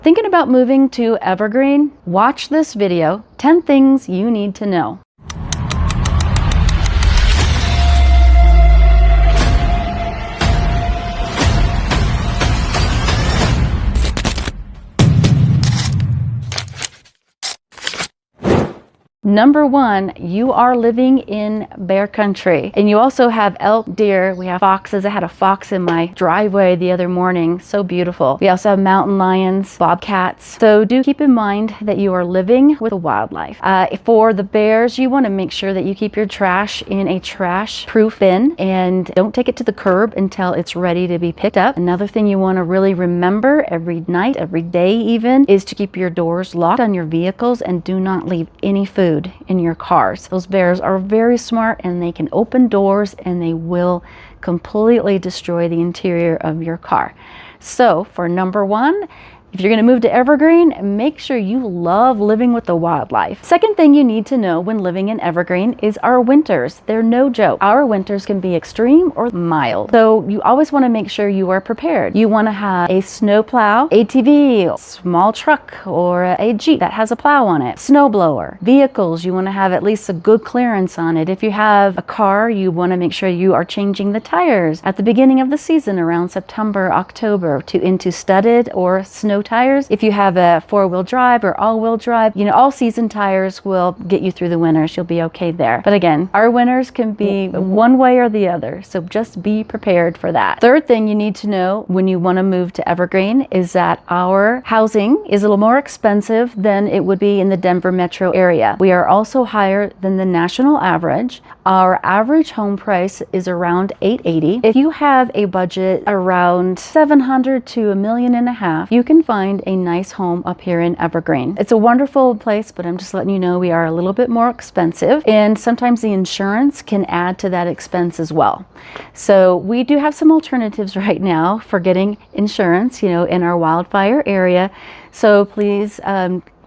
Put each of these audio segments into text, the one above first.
Thinking about moving to Evergreen? Watch this video, 10 things you need to know. Number one, you are living in bear country, and you also have elk, deer. We have foxes. I had a fox in my driveway the other morning. So beautiful. We also have mountain lions, bobcats. So do keep in mind that you are living with the wildlife. For the bears, you want to make sure that you keep your trash in a trash-proof bin and don't take it to the curb until it's ready to be picked up. Another thing you want to really remember every night, every day even, is to keep your doors locked on your vehicles and do not leave any food in your cars. Those bears are very smart and they can open doors and they will completely destroy the interior of your car. So for number one, if you're going to move to Evergreen, make sure you love living with the wildlife. Second thing you need to know when living in Evergreen is our winters. They're no joke. Our winters can be extreme or mild. So you always want to make sure you are prepared. You want to have a snowplow, ATV, small truck, or a Jeep that has a plow on it, snowblower. Vehicles, you want to have at least a good clearance on it. If you have a car, you want to make sure you are changing the tires at the beginning of the season around September, October into studded or snow tires. If you have a four-wheel drive or all-wheel drive, all season tires will get you through the winters. You'll be okay there. But again, our winters can be one way or the other, so just be prepared for that. Third thing you need to know when you want to move to Evergreen is that our housing is a little more expensive than it would be in the Denver metro area. We are also higher than the national average. Our average home price is around $880,000. If you have a budget around $700,000 to $1.5 million, you can find a nice home up here in Evergreen. It's a wonderful place, but I'm just letting you know we are a little bit more expensive, and sometimes the insurance can add to that expense as well. So we do have some alternatives right now for getting insurance, in our wildfire area. So please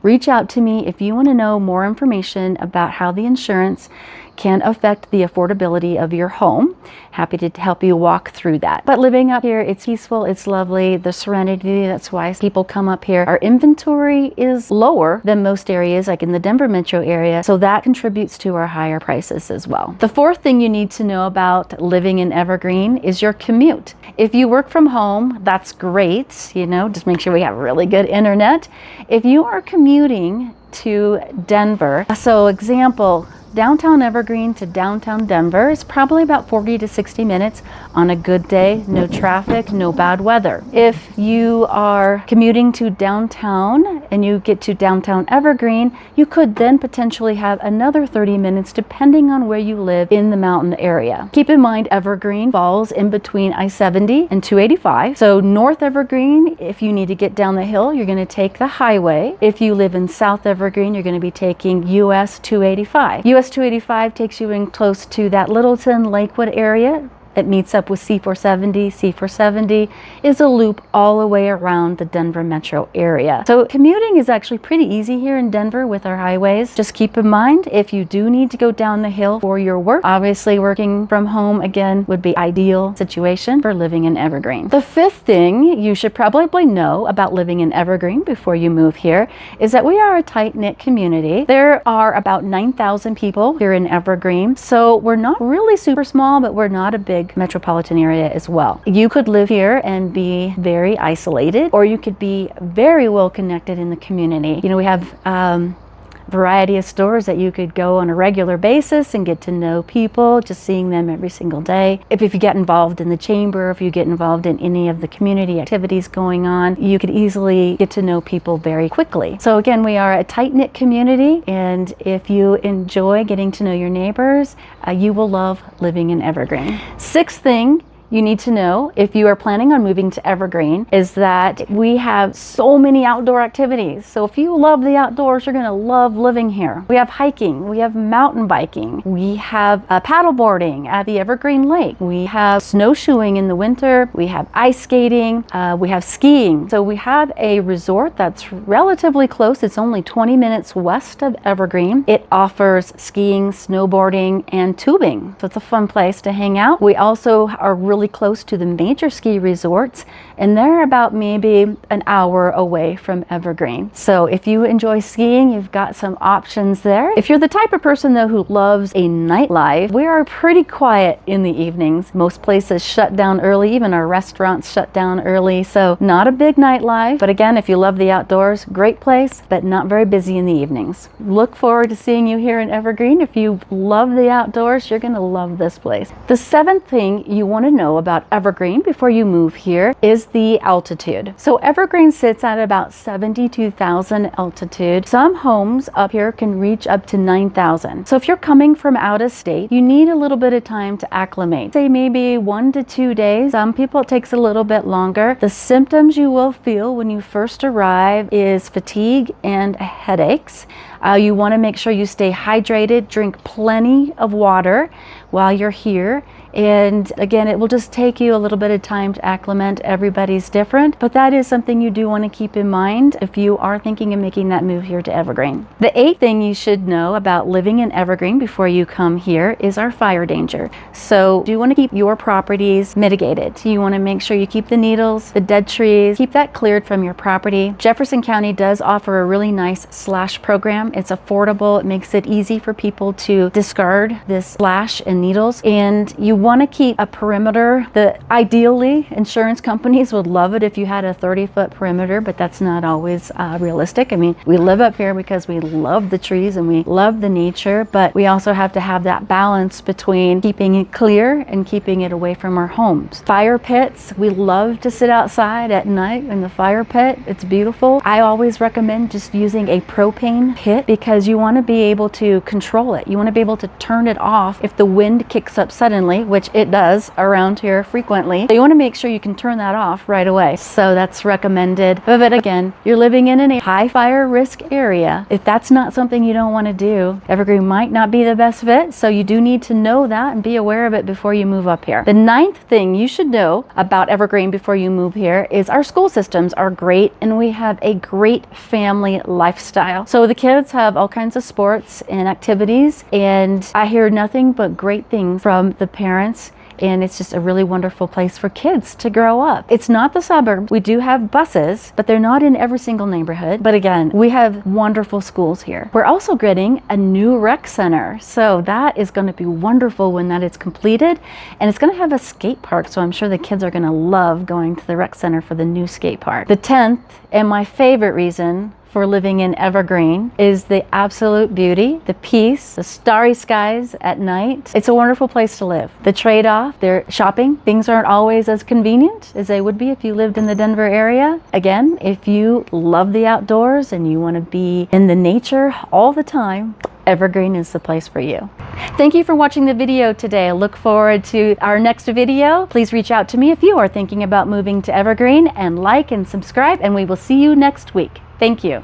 reach out to me if you want to know more information about how the insurance can affect the affordability of your home. Happy to help you walk through that. But living up here, it's peaceful, it's lovely, the serenity, that's why people come up here. Our inventory is lower than most areas, like in the Denver metro area, so that contributes to our higher prices as well. The fourth thing you need to know about living in Evergreen is your commute. If you work from home, that's great, just make sure we have really good internet. If you are commuting to Denver, so example, downtown Evergreen to downtown Denver is probably about 40 to 60 minutes on a good day, no traffic, no bad weather. If you are commuting to downtown and you get to downtown Evergreen, you could then potentially have another 30 minutes depending on where you live in the mountain area. Keep in mind, Evergreen falls in between I-70 and 285. So North Evergreen, if you need to get down the hill, you're going to take the highway. If you live in South Evergreen, you're going to be taking US 285. US 285 takes you in close to that Littleton, Lakewood area. It meets up with C470. C470 is a loop all the way around the Denver metro area. So commuting is actually pretty easy here in Denver with our highways. Just keep in mind, if you do need to go down the hill for your work, obviously working from home again would be ideal situation for living in Evergreen. The fifth thing you should probably know about living in Evergreen before you move here is that we are a tight-knit community. There are about 9,000 people here in Evergreen. So we're not really super small, but we're not a big metropolitan area as well. You could live here and be very isolated, or you could be very well connected in the community. We have variety of stores that you could go on a regular basis and get to know people, just seeing them every single day. If you get involved in the chamber, if you get involved in any of the community activities going on, you could easily get to know people very quickly. So again, we are a tight-knit community, and if you enjoy getting to know your neighbors, you will love living in Evergreen. Sixth thing you need to know if you are planning on moving to Evergreen is that we have so many outdoor activities. So if you love the outdoors, you're going to love living here. We have hiking, we have mountain biking, we have paddleboarding at the Evergreen Lake, we have snowshoeing in the winter, we have ice skating, we have skiing. So we have a resort that's relatively close. It's only 20 minutes west of Evergreen. It offers skiing, snowboarding, and tubing. So it's a fun place to hang out. We also are really really close to the major ski resorts, and they're about maybe an hour away from Evergreen. So if you enjoy skiing, you've got some options there. If you're the type of person though who loves a nightlife, we are pretty quiet in the evenings. Most places shut down early, even our restaurants shut down early, so not a big nightlife. But again, if you love the outdoors, great place, but not very busy in the evenings. Look forward to seeing you here in Evergreen. If you love the outdoors, you're gonna love this place. The seventh thing you want to know about Evergreen before you move here is the altitude. So Evergreen sits at about 72,000 altitude. Some homes up here can reach up to 9,000. So if you're coming from out of state, you need a little bit of time to acclimate. Say maybe 1 to 2 days. Some people it takes a little bit longer. The symptoms you will feel when you first arrive is fatigue and headaches. You want to make sure you stay hydrated, drink plenty of water while you're here. And again, it will just take you a little bit of time to acclimate. Everybody's different, but that is something you do want to keep in mind if you are thinking of making that move here to Evergreen. The eighth thing you should know about living in Evergreen before you come here is our fire danger. So you want to keep your properties mitigated. You want to make sure you keep the needles, the dead trees, keep that cleared from your property. Jefferson County does offer a really nice slash program. It's affordable. It makes it easy for people to discard this slash and needles, and you want to keep a perimeter. Ideally, insurance companies would love it if you had a 30-foot perimeter, but that's not always realistic. I mean, we live up here because we love the trees and we love the nature, but we also have to have that balance between keeping it clear and keeping it away from our homes. Fire pits, we love to sit outside at night in the fire pit. It's beautiful. I always recommend just using a propane pit because you want to be able to control it. You want to be able to turn it off if the wind kicks up suddenly, which it does around here frequently. So you want to make sure you can turn that off right away. So that's recommended. But again, you're living in a high fire risk area. If that's not something you don't want to do, Evergreen might not be the best fit. So you do need to know that and be aware of it before you move up here. The ninth thing you should know about Evergreen before you move here is our school systems are great and we have a great family lifestyle. So the kids have all kinds of sports and activities, and I hear nothing but great things from the parents, and it's just a really wonderful place for kids to grow up. It's not the suburbs. We do have buses, but they're not in every single neighborhood. But again, we have wonderful schools here. We're also getting a new rec center. So that is going to be wonderful when that is completed. And it's going to have a skate park. So I'm sure the kids are going to love going to the rec center for the new skate park. The 10th and my favorite reason for living in Evergreen is the absolute beauty, the peace, the starry skies at night. It's a wonderful place to live. The trade-off, they're shopping. Things aren't always as convenient as they would be if you lived in the Denver area. Again, if you love the outdoors and you want to be in the nature all the time, Evergreen is the place for you. Thank you for watching the video today. I look forward to our next video. Please reach out to me if you are thinking about moving to Evergreen, and like and subscribe, and we will see you next week. Thank you.